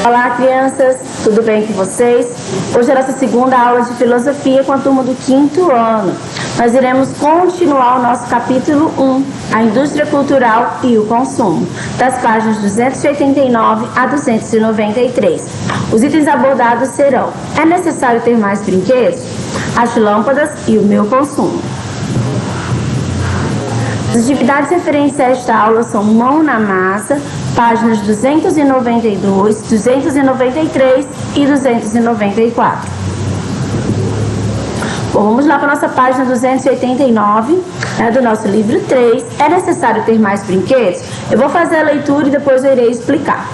Olá, crianças, tudo bem com vocês? Hoje é a nossa segunda aula de filosofia com a turma do 5º ano. Nós iremos continuar o nosso capítulo 1, a indústria cultural e o consumo, das páginas 289 a 293. Os itens abordados serão: é necessário ter mais brinquedos? As lâmpadas e o meu consumo. As atividades referentes a esta aula são Mão na Massa, páginas 292, 293 e 294. Bom, vamos lá para a nossa página 289, do nosso livro 3. É necessário ter mais brinquedos? Eu vou fazer a leitura e depois eu irei explicar.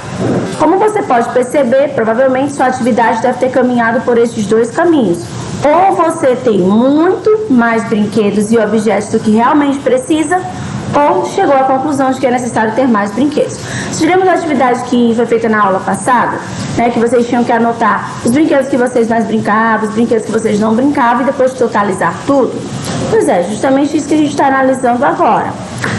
Como você pode perceber, provavelmente sua atividade deve ter caminhado por estes dois caminhos. Ou você tem muito mais brinquedos e objetos do que realmente precisa, ou chegou à conclusão de que é necessário ter mais brinquedos. Tivemos a atividade que foi feita na aula passada, que vocês tinham que anotar os brinquedos que vocês mais brincavam, os brinquedos que vocês não brincavam e depois totalizar tudo. Pois é, justamente isso que a gente está analisando agora.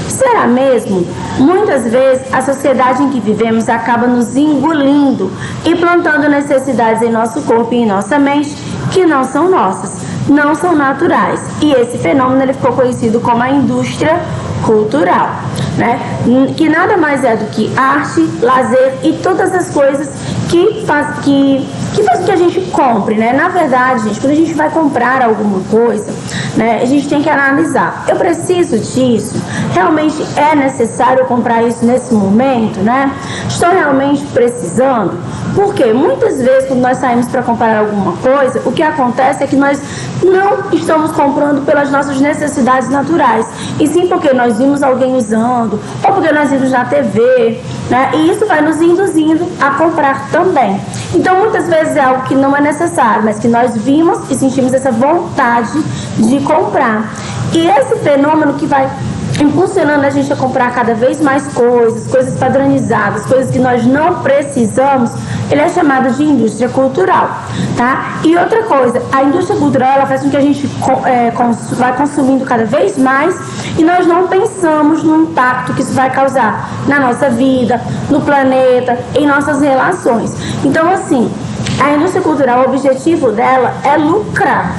Será mesmo? Muitas vezes a sociedade em que vivemos acaba nos engolindo e plantando necessidades em nosso corpo e em nossa mente que não são nossas, não são naturais. E esse fenômeno ele ficou conhecido como a indústria cultural, que nada mais é do que arte, lazer e todas as coisas que fazem com que a gente compre, Na verdade, gente, quando a gente vai comprar alguma coisa, a gente tem que analisar: eu preciso disso? Realmente é necessário comprar isso nesse momento, Estou realmente precisando? Porque muitas vezes quando nós saímos para comprar alguma coisa, o que acontece é que nós não estamos comprando pelas nossas necessidades naturais, e sim porque nós vimos alguém usando, ou porque nós vimos na TV, E isso vai nos induzindo a comprar também. Então, muitas vezes é algo que não é necessário, mas que nós vimos e sentimos essa vontade de comprar. E esse fenômeno que vai impulsionando a gente a comprar cada vez mais coisas padronizadas, coisas que nós não precisamos, ele é chamado de indústria cultural, E outra coisa, a indústria cultural, ela faz com que a gente vai consumindo cada vez mais e nós não pensamos no impacto que isso vai causar na nossa vida, no planeta, em nossas relações. Então, assim, a indústria cultural, o objetivo dela é lucrar,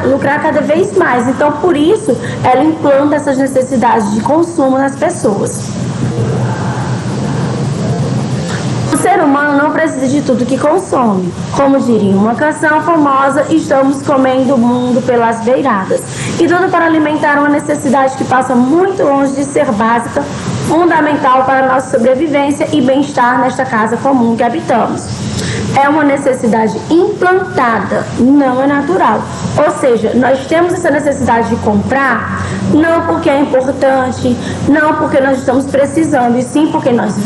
lucrar cada vez mais. Então, por isso, ela implanta essas necessidades de consumo nas pessoas. O ser humano não precisa de tudo que consome. Como diria uma canção famosa, estamos comendo o mundo pelas beiradas. E tudo para alimentar uma necessidade que passa muito longe de ser básica, fundamental para a nossa sobrevivência e bem-estar nesta casa comum que habitamos. É uma necessidade implantada, não é natural. Ou seja, nós temos essa necessidade de comprar, não porque é importante, não porque nós estamos precisando, e sim porque nós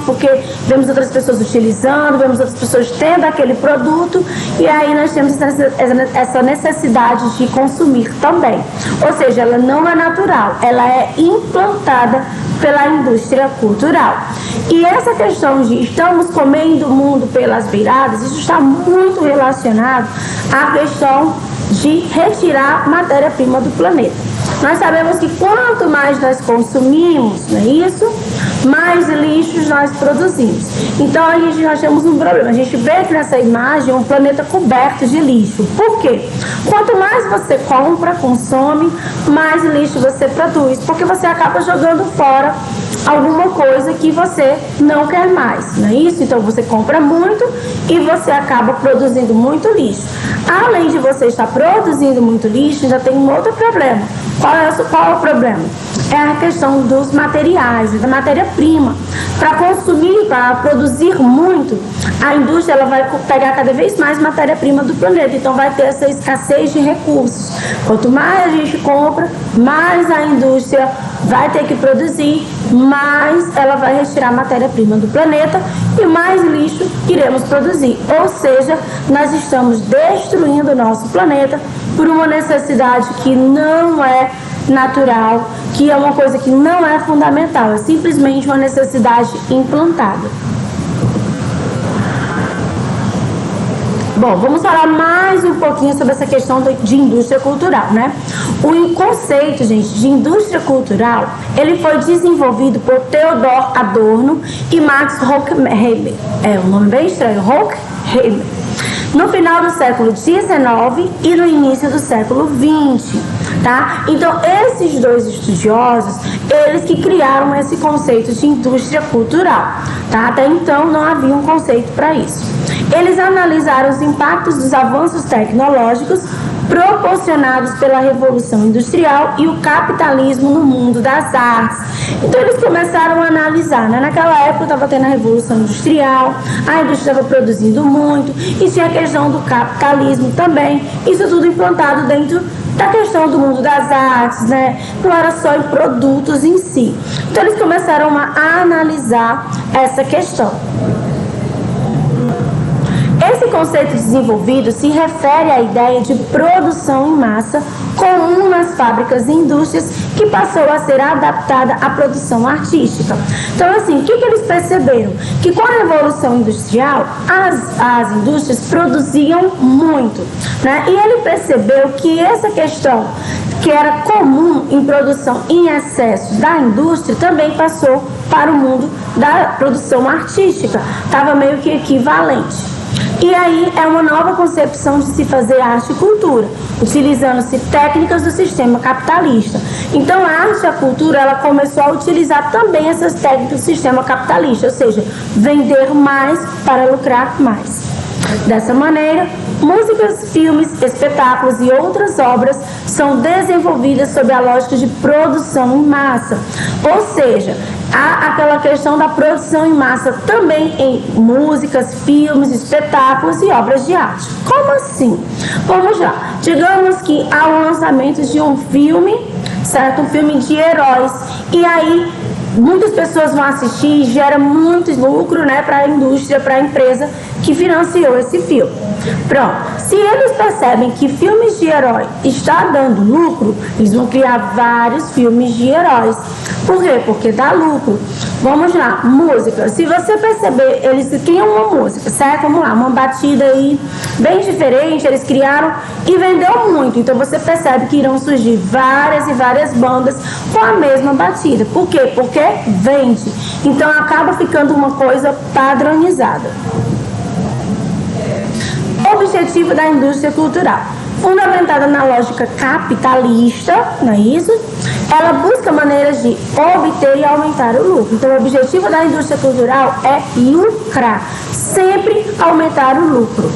porque vemos outras pessoas utilizando, vemos outras pessoas tendo aquele produto, e aí nós temos essa necessidade de consumir também. Ou seja, ela não é natural, ela é implantada pela indústria cultural. E essa questão de estamos comendo o mundo pelas beiradas, isso está muito relacionado à questão de retirar matéria-prima do planeta. Nós sabemos que quanto mais nós consumimos, não é isso? Mais lixos nós produzimos. Então nós temos um problema. A gente vê aqui nessa imagem um planeta coberto de lixo. Por quê? Quanto mais você compra, consome, mais lixo você produz, porque você acaba jogando fora alguma coisa que você não quer mais, não é isso? Então você compra muito e você acaba produzindo muito lixo. Além de você estar produzindo muito lixo, ainda tem um outro problema. Qual é o problema? É a questão dos materiais, da matéria-prima. Para consumir, para produzir muito, a indústria ela vai pegar cada vez mais matéria-prima do planeta. Então vai ter essa escassez de recursos. Quanto mais a gente compra, mais a indústria vai ter que produzir, mais ela vai retirar matéria-prima do planeta e mais lixo iremos produzir. Ou seja, nós estamos destruindo o nosso planeta por uma necessidade que não é natural, que é uma coisa que não é fundamental, é simplesmente uma necessidade implantada. Bom, vamos falar mais um pouquinho sobre essa questão de indústria cultural, né? O conceito, gente, de indústria cultural, ele foi desenvolvido por Theodor Adorno e Max Horkheimer. É um nome bem estranho, Horkheimer. No final do século XIX e no início do século XX, tá? Então, esses dois estudiosos, eles que criaram esse conceito de indústria cultural, tá? Até então, não havia um conceito para isso. Eles analisaram os impactos dos avanços tecnológicos proporcionados pela Revolução Industrial e o capitalismo no mundo das artes. Então, eles começaram a analisar, né? Naquela época estava tendo a Revolução Industrial, a indústria estava produzindo muito, e tinha a questão do capitalismo também, isso tudo implantado dentro da questão do mundo das artes, né? Não era só em produtos em si. Então, eles começaram a analisar essa questão. Esse conceito desenvolvido se refere à ideia de produção em massa comum nas fábricas e indústrias que passou a ser adaptada à produção artística. Então, assim, o que eles perceberam? Que com a Revolução Industrial, as indústrias produziam muito, né? E ele percebeu que essa questão que era comum em produção em excesso da indústria também passou para o mundo da produção artística. Estava meio que equivalente. E aí é uma nova concepção de se fazer arte e cultura, utilizando-se técnicas do sistema capitalista. Então a arte e a cultura, ela começou a utilizar também essas técnicas do sistema capitalista, ou seja, vender mais para lucrar mais. Dessa maneira, músicas, filmes, espetáculos e outras obras são desenvolvidas sob a lógica de produção em massa, ou seja, há aquela questão da produção em massa também em músicas, filmes, espetáculos e obras de arte. Como assim? Vamos lá. Digamos que há o lançamento de um filme, certo? Um filme de heróis. E aí, muitas pessoas vão assistir e gera muito lucro, né, para a indústria, para a empresa que financiou esse filme. Pronto. Se eles percebem que filmes de herói está dando lucro, eles vão criar vários filmes de heróis. Por quê? Porque dá lucro. Vamos lá, música. Se você perceber, eles criam uma música, certo? Vamos lá, uma batida aí bem diferente, eles criaram e vendeu muito. Então você percebe que irão surgir várias e várias bandas com a mesma batida. Por quê? Porque vende. Então acaba ficando uma coisa padronizada. Objetivo da indústria cultural. Fundamentada na lógica capitalista, não é isso? Ela busca maneiras de obter e aumentar o lucro. Então, o objetivo da indústria cultural é lucrar, sempre aumentar o lucro.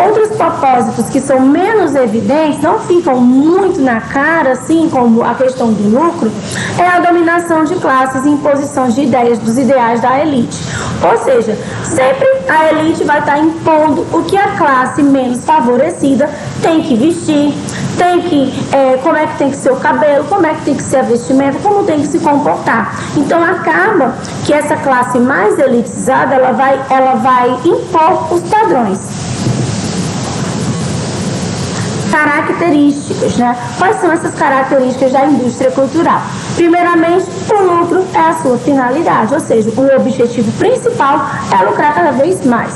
Outros propósitos que são menos evidentes, não ficam muito na cara, assim como a questão do lucro, é a dominação de classes e imposição de ideias, dos ideais da elite. Ou seja, sempre a elite vai estar impondo o que a classe menos favorecida tem que vestir, como é que tem que ser o cabelo, como é que tem que ser a vestimenta, como tem que se comportar. Então acaba que essa classe mais elitizada, ela vai impor os padrões. Características, né? Quais são essas características da indústria cultural? Primeiramente, o lucro é a sua finalidade, ou seja, o objetivo principal é lucrar cada vez mais.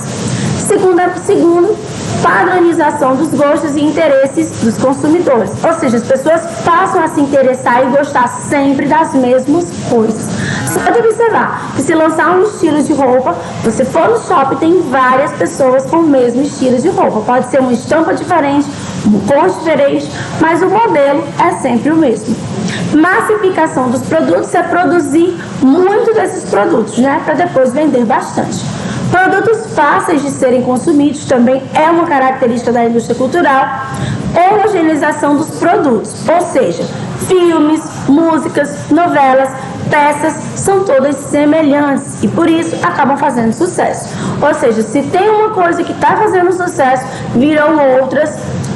Segundo, padronização dos gostos e interesses dos consumidores, ou seja, as pessoas passam a se interessar e gostar sempre das mesmas coisas. Você pode observar que se lançar um estilo de roupa, você for no shopping, tem várias pessoas com o mesmo estilo de roupa. Pode ser uma estampa diferente, uma cor diferente, mas o modelo é sempre o mesmo. Massificação dos produtos é produzir muito desses produtos, né, para depois vender bastante. Produtos fáceis de serem consumidos também é uma característica da indústria cultural. Homogeneização dos produtos, ou seja, filmes, músicas, novelas, peças são todas semelhantes e por isso acabam fazendo sucesso. Ou seja, se tem uma coisa que está fazendo sucesso, viram outras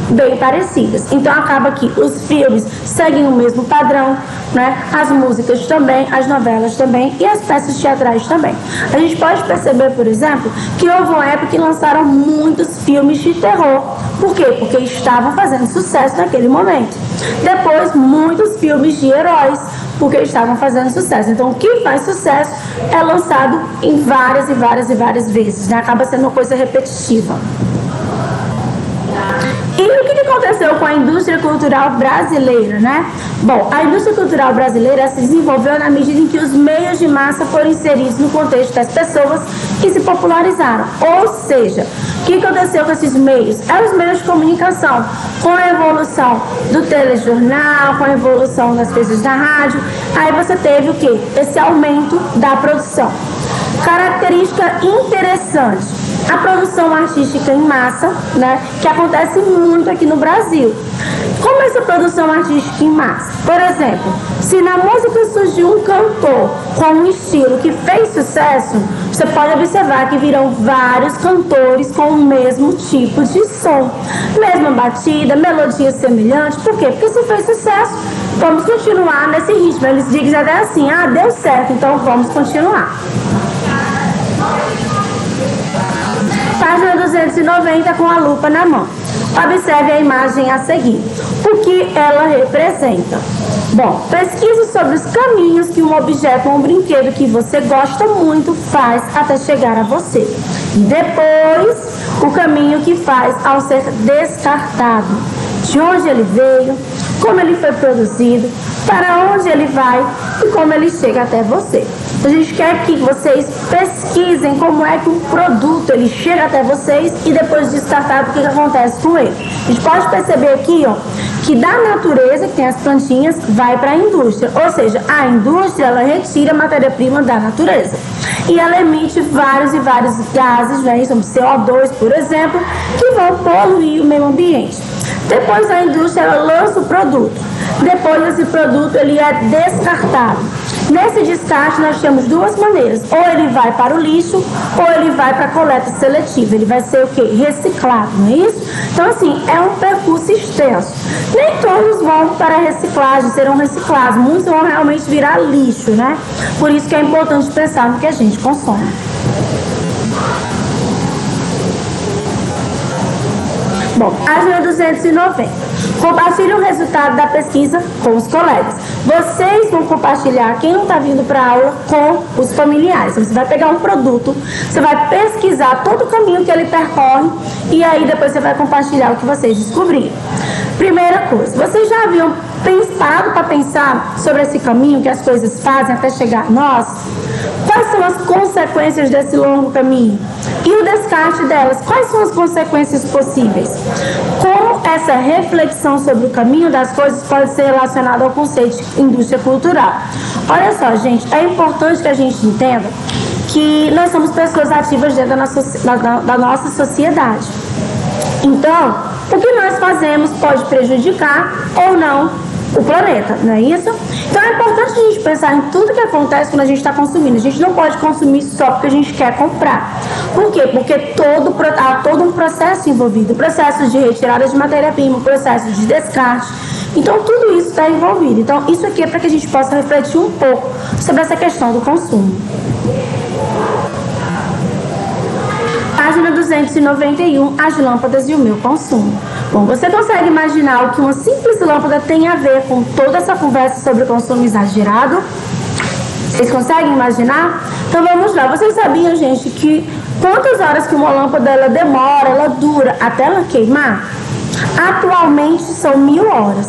bem parecidas. Então acaba que os filmes seguem o mesmo padrão, né? As músicas também, as novelas também e as peças teatrais também. A gente pode perceber, por exemplo, que houve uma época que lançaram muitos filmes de terror. Por quê? Porque estavam fazendo sucesso naquele momento. Depois, muitos filmes de heróis, porque estavam fazendo sucesso. Então, o que faz sucesso é lançado em várias e várias e várias vezes, né? Acaba sendo uma coisa repetitiva. E o que aconteceu com a indústria cultural brasileira, né? Bom, a indústria cultural brasileira se desenvolveu na medida em que os meios de massa foram inseridos no contexto das pessoas e se popularizaram. Ou seja, o que aconteceu com esses meios? Eram os meios de comunicação. Com a evolução do telejornal, com a evolução das coisas da rádio, aí você teve o quê? Esse aumento da produção. Característica interessante, a produção artística em massa, né, que acontece muito aqui no Brasil. Como essa produção artística em massa? Por exemplo, se na música surgiu um cantor com um estilo que fez sucesso, você pode observar que virão vários cantores com o mesmo tipo de som, mesma batida, melodia semelhante. Por quê? Porque se fez sucesso, vamos continuar nesse ritmo. Eles dizem até assim, deu certo, então vamos continuar. Página 290 com a lupa na mão. Observe a imagem a seguir. O que ela representa? Bom, pesquise sobre os caminhos que um objeto ou um brinquedo que você gosta muito faz até chegar a você. E depois, o caminho que faz ao ser descartado. De onde ele veio, como ele foi produzido, para onde ele vai e como ele chega até você. A gente quer que vocês pesquisem como é que um produto ele chega até vocês e depois de descartado, o que acontece com ele. A gente pode perceber aqui, que da natureza, que tem as plantinhas, vai para a indústria. Ou seja, a indústria, ela retira a matéria-prima da natureza. E ela emite vários e vários gases, como CO2, por exemplo, que vão poluir o meio ambiente. Depois a indústria, ela lança o produto. Depois esse produto, ele é descartado. Nesse descarte, nós temos duas maneiras. Ou ele vai para o lixo, ou ele vai para a coleta seletiva. Ele vai ser o quê? Reciclado, não é isso? Então, assim, é um percurso extenso. Nem todos vão para a reciclagem, serão reciclados. Muitos vão realmente virar lixo, né? Por isso que é importante pensar no que a gente consome. Bom, página 290. Compartilhe o resultado da pesquisa com os colegas. Vocês vão compartilhar, quem não está vindo para a aula, com os familiares. Você vai pegar um produto, você vai pesquisar todo o caminho que ele percorre e aí depois você vai compartilhar o que vocês descobriram. Primeira coisa, vocês já haviam parado para pensar sobre esse caminho que as coisas fazem até chegar a nós? Quais são as consequências desse longo caminho? E o descarte delas, quais são as consequências possíveis? Como essa reflexão sobre o caminho das coisas pode ser relacionada ao conceito de indústria cultural? Olha só, gente, é importante que a gente entenda que nós somos pessoas ativas dentro da nossa sociedade. Então, o que nós fazemos pode prejudicar ou não o planeta, não é isso? Então é importante a gente pensar em tudo que acontece quando a gente está consumindo. A gente não pode consumir só porque a gente quer comprar. Por quê? Porque há todo um processo envolvido. Processo de retirada de matéria-prima, processo de descarte. Então tudo isso está envolvido. Então isso aqui é para que a gente possa refletir um pouco sobre essa questão do consumo. Página 291, as lâmpadas e o meu consumo. Bom, você consegue imaginar o que uma simples lâmpada tem a ver com toda essa conversa sobre consumo exagerado? Vocês conseguem imaginar? Então vamos lá. Vocês sabiam, gente, que quantas horas que uma lâmpada ela demora, ela dura até ela queimar? Atualmente são 1000 horas.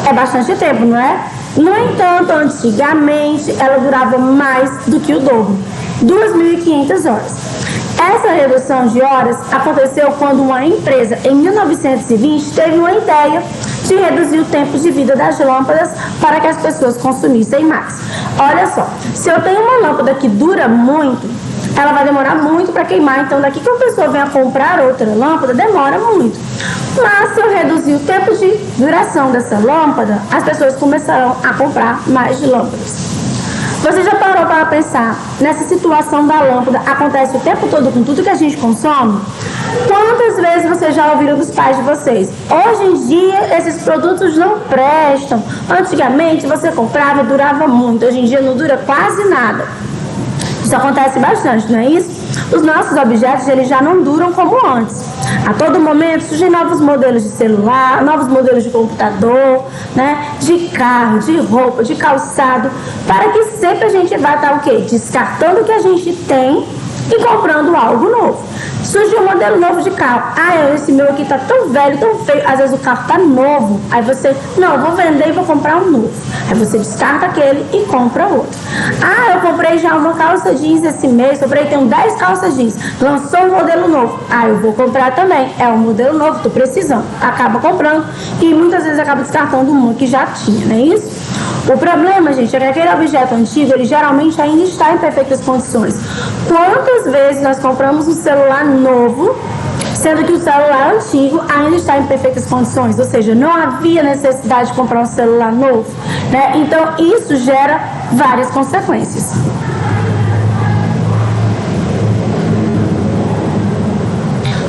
É bastante tempo, não é? No entanto, antigamente ela durava mais do que o dobro, 2.500 horas. Essa redução de horas aconteceu quando uma empresa, em 1920, teve uma ideia de reduzir o tempo de vida das lâmpadas para que as pessoas consumissem mais. Olha só, se eu tenho uma lâmpada que dura muito, ela vai demorar muito para queimar, então daqui que uma pessoa venha comprar outra lâmpada, demora muito. Mas se eu reduzir o tempo de duração dessa lâmpada, as pessoas começarão a comprar mais lâmpadas. Você já parou para pensar nessa situação da lâmpada? Acontece o tempo todo com tudo que a gente consome? Quantas vezes vocês já ouviram dos pais de vocês? Hoje em dia, esses produtos não prestam. Antigamente, você comprava e durava muito. Hoje em dia, não dura quase nada. Isso acontece bastante, não é isso? Os nossos objetos, eles já não duram como antes. A todo momento surgem novos modelos de celular, novos modelos de computador, né? De carro, de roupa, de calçado, para que sempre a gente vá estar o quê? Descartando o que a gente tem e comprando algo novo. Surgiu um modelo novo de carro. Esse meu aqui tá tão velho, tão feio. Às vezes o carro tá novo. Aí você, não, eu vou vender e vou comprar um novo. Aí você descarta aquele e compra outro. Eu comprei já uma calça jeans esse mês. Tenho 10 calças jeans. Lançou um modelo novo. Eu vou comprar também. É um modelo novo, tô precisando. Acaba comprando e muitas vezes acaba descartando uma que já tinha, não é isso? O problema, gente, é que aquele objeto antigo, ele geralmente ainda está em perfeitas condições. Quantas vezes nós compramos um celular novo, sendo que o celular antigo ainda está em perfeitas condições? Ou seja, não havia necessidade de comprar um celular novo, né? Então, isso gera várias consequências.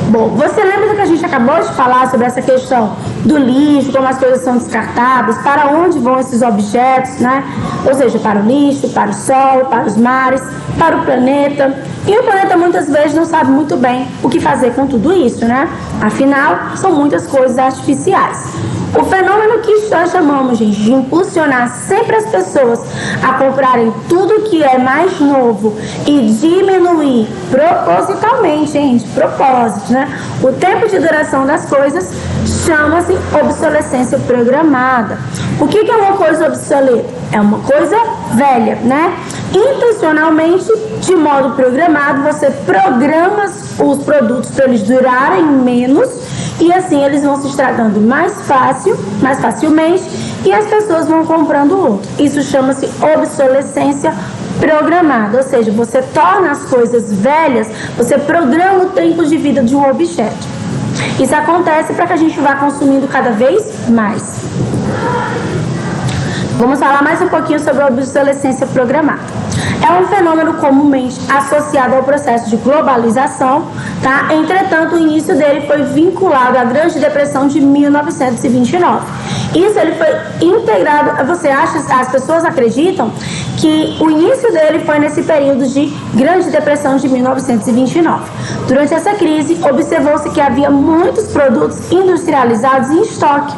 Bom, você lembra do que a gente acabou de falar sobre essa questão do lixo, como as coisas são descartáveis, para onde vão esses objetos, né? Ou seja, para o lixo, para o solo, para os mares, para o planeta. E o planeta muitas vezes não sabe muito bem o que fazer com tudo isso, né? Afinal, são muitas coisas artificiais. O fenômeno que nós chamamos, gente, de impulsionar sempre as pessoas a comprarem tudo que é mais novo e diminuir propositalmente, gente, propósito, né? O tempo de duração das coisas chama-se obsolescência programada. O que é uma coisa obsoleta? É uma coisa velha, né? Intencionalmente, de modo programado, você programa os produtos para eles durarem menos e assim eles vão se estragando mais facilmente e as pessoas vão comprando outro. Isso chama-se obsolescência programada, ou seja, você torna as coisas velhas, você programa o tempo de vida de um objeto. Isso acontece para que a gente vá consumindo cada vez mais. Vamos falar mais um pouquinho sobre a obsolescência programada. É um fenômeno comumente associado ao processo de globalização, tá? Entretanto, o início dele foi vinculado à Grande Depressão de 1929. Isso ele foi integrado. As pessoas acreditam que o início dele foi nesse período de Grande Depressão de 1929. Durante essa crise, observou-se que havia muitos produtos industrializados em estoque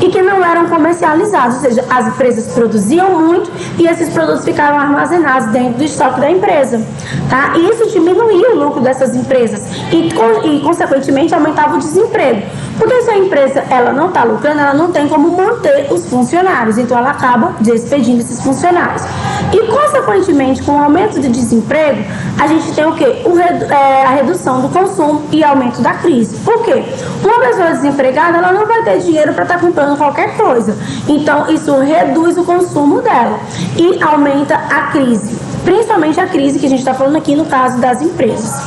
e que não eram comercializados, ou seja, as empresas produziam muito e esses produtos ficavam armazenados dentro do estoque da empresa, tá? E isso diminuía o lucro dessas empresas e consequentemente, aumentava o desemprego. Porque se a empresa ela não está lucrando, ela não tem como manter os funcionários, então ela acaba despedindo esses funcionários. E, consequentemente, com o aumento do desemprego, a gente tem o quê? A redução do consumo e aumento da crise. Por quê? Uma pessoa desempregada, ela não vai ter dinheiro para estar comprando qualquer coisa. Então, isso reduz o consumo dela e aumenta a crise. Principalmente a crise que a gente está falando aqui no caso das empresas.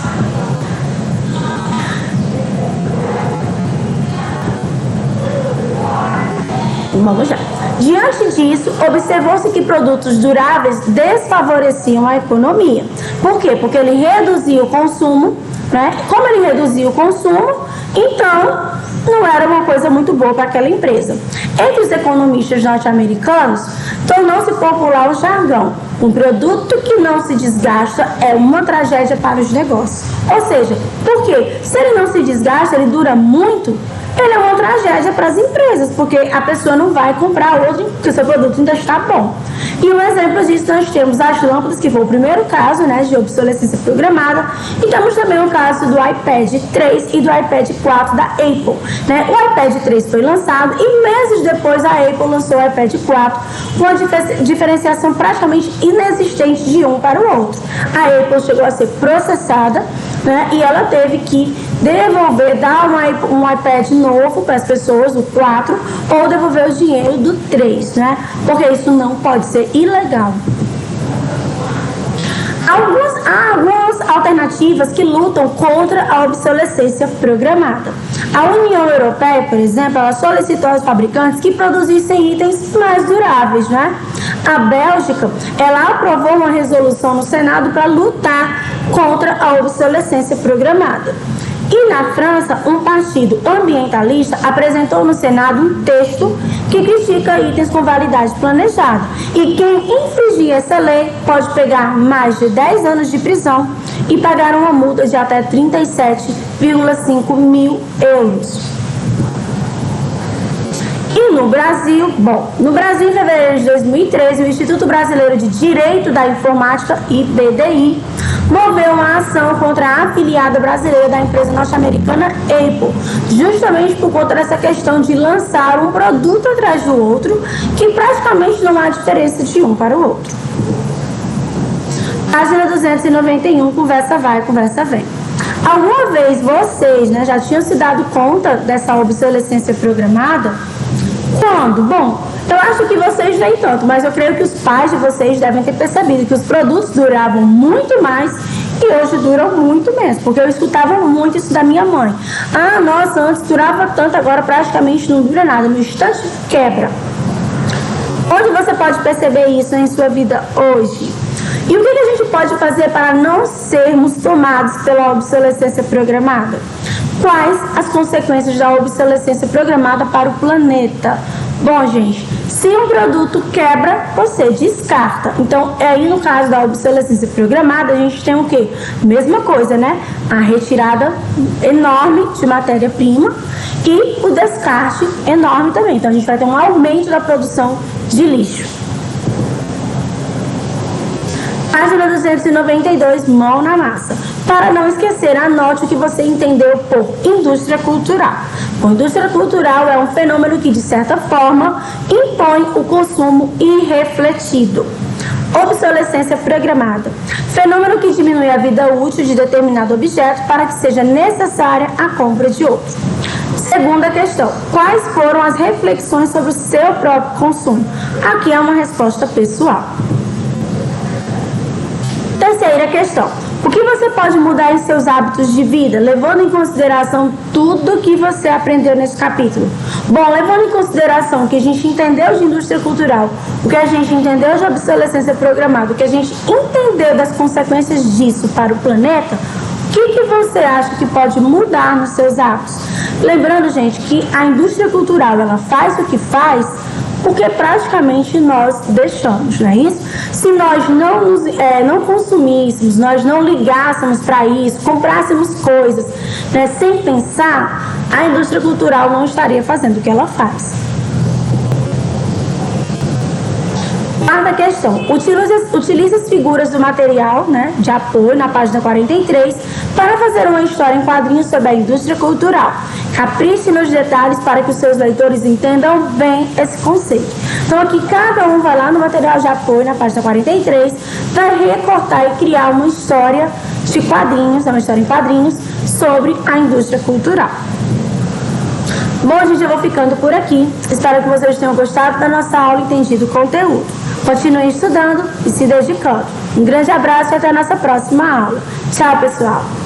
Vamos já. Diante disso, observou-se que produtos duráveis desfavoreciam a economia. Por quê? Porque ele reduzia o consumo, né? Como ele reduzia o consumo, então não era uma coisa muito boa para aquela empresa. Entre os economistas norte-americanos, tornou-se popular o jargão: um produto que não se desgasta é uma tragédia para os negócios. Ou seja, por quê? Se ele não se desgasta, ele dura muito, ele é uma tragédia para as empresas, porque a pessoa não vai comprar outro porque o seu produto ainda está bom. E um exemplo disso nós temos as lâmpadas, que foi o primeiro caso, né, de obsolescência programada, e temos também o caso do iPad 3 e do iPad 4 da Apple, né? O iPad 3 foi lançado e meses depois a Apple lançou o iPad 4 com uma diferenciação praticamente inexistente de um para o outro. A Apple chegou a ser processada, né, e ela teve que devolver, dar um iPad novo para as pessoas, o 4, ou devolver o dinheiro do 3, né? Porque isso não pode ser ilegal. Há algumas alternativas que lutam contra a obsolescência programada. A União Europeia, por exemplo, ela solicitou aos fabricantes que produzissem itens mais duráveis, né? A Bélgica, ela aprovou uma resolução no Senado para lutar contra a obsolescência programada. E na França, um partido ambientalista apresentou no Senado um texto que critica itens com validade planejada. E quem infringir essa lei pode pegar mais de 10 anos de prisão e pagar uma multa de até 37,5 mil euros. E no Brasil, em fevereiro de 2013, o Instituto Brasileiro de Direito da Informática, IBDI, moveu uma ação contra a afiliada brasileira da empresa norte-americana Apple, justamente por conta dessa questão de lançar um produto atrás do outro, que praticamente não há diferença de um para o outro. Página 291, conversa vai, conversa vem. Alguma vez vocês, já tinham se dado conta dessa obsolescência programada? Quando? Bom, eu acho que vocês nem tanto, mas eu creio que os pais de vocês devem ter percebido que os produtos duravam muito mais e hoje duram muito menos, porque eu escutava muito isso da minha mãe. Ah, nossa, antes durava tanto, agora praticamente não dura nada, no instante quebra. Onde você pode perceber isso em sua vida hoje? E o que a gente pode fazer para não sermos tomados pela obsolescência programada? Quais as consequências da obsolescência programada para o planeta? Bom, gente, se um produto quebra, você descarta. Então, aí no caso da obsolescência programada, a gente tem o quê? Mesma coisa, A retirada enorme de matéria-prima e o descarte enorme também. Então, a gente vai ter um aumento da produção de lixo. Página 292, mão na massa. Para não esquecer, anote o que você entendeu por indústria cultural. Bom, indústria cultural é um fenômeno que, de certa forma, impõe o consumo irrefletido. Obsolescência programada. Fenômeno que diminui a vida útil de determinado objeto para que seja necessária a compra de outro. Segunda questão. Quais foram as reflexões sobre o seu próprio consumo? Aqui é uma resposta pessoal. Terceira questão. O que você pode mudar em seus hábitos de vida, levando em consideração tudo que você aprendeu nesse capítulo? Bom, levando em consideração o que a gente entendeu de indústria cultural, o que a gente entendeu de obsolescência programada, o que a gente entendeu das consequências disso para o planeta, o que você acha que pode mudar nos seus hábitos? Lembrando, gente, que a indústria cultural, ela faz o que faz porque praticamente nós deixamos, não é isso? Se nós não consumíssemos, nós não ligássemos para isso, comprássemos coisas, sem pensar, a indústria cultural não estaria fazendo o que ela faz. Quarta questão. Utilize as figuras do material de apoio na página 43 para fazer uma história em quadrinhos sobre a indústria cultural. Capriche nos detalhes para que os seus leitores entendam bem esse conceito. Então aqui cada um vai lá no material de apoio na página 43, vai recortar e criar uma história de quadrinhos, uma história em quadrinhos sobre a indústria cultural. Bom, gente, eu vou ficando por aqui. Espero que vocês tenham gostado da nossa aula e entendido o conteúdo. Continue estudando e se dedicando. Um grande abraço e até a nossa próxima aula. Tchau, pessoal!